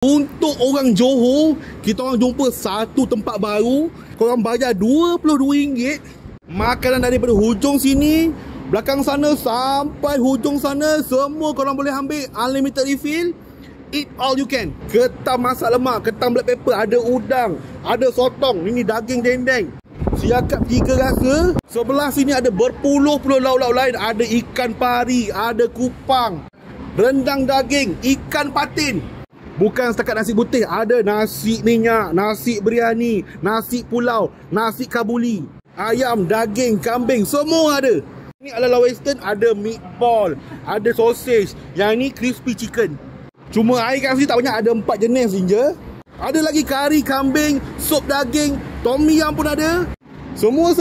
Untuk orang Johor, kita orang jumpa satu tempat baru. Korang bayar RM22. Makanan daripada hujung sini, belakang sana sampai hujung sana, semua korang boleh ambil unlimited refill. Eat all you can. Ketam masak lemak, ketam black pepper, ada udang, ada sotong, ini daging dendeng, siakap 3 rasa. Sebelah sini ada berpuluh-puluh lauk-lauk lain. Ada ikan pari, ada kupang, rendang daging, ikan patin. Bukan setakat nasi putih, ada nasi minyak, nasi biryani, nasi pulau, nasi kabuli, ayam, daging, kambing, semua ada. Ini ala western, ada meatball, ada sausage. Yang ni crispy chicken. Cuma air kat sini tak banyak, ada 4 jenis je. Ada lagi kari kambing, sup daging, tom yum pun ada. Semua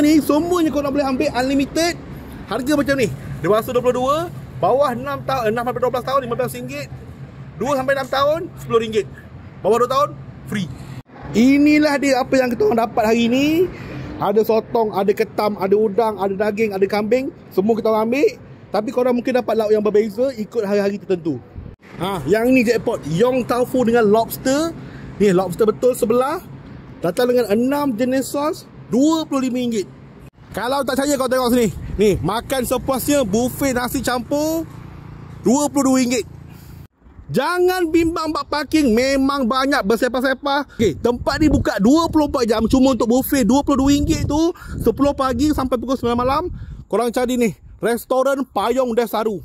ni, semuanya korang boleh ambil unlimited. Harga macam ni. Dewasa 22, bawah 6 tahun, 6 sampai 12 tahun RM15. 2 sampai 6 tahun RM10. Bawah 2 tahun free. Inilah dia apa yang kita orang dapat hari ni. Ada sotong, ada ketam, ada udang, ada daging, ada kambing. Semua kita orang ambil. Tapi korang mungkin dapat lauk yang berbeza ikut hari-hari tertentu. Yang ni jackpot, Yong Tau Fu dengan lobster. Ni lobster betul sebelah, datang dengan 6 jenis sos, RM25. Kalau tak percaya kau tengok sini. Ni, makan sepuasnya, buffet nasi campur, RM22. Jangan bimbang bab parking, memang banyak bersepah-sepah. Okey, tempat ni buka 24 jam. Cuma untuk buffet RM22 tu 10 pagi sampai pukul 9 malam. Korang cari ni, Restoran Payung Desaru.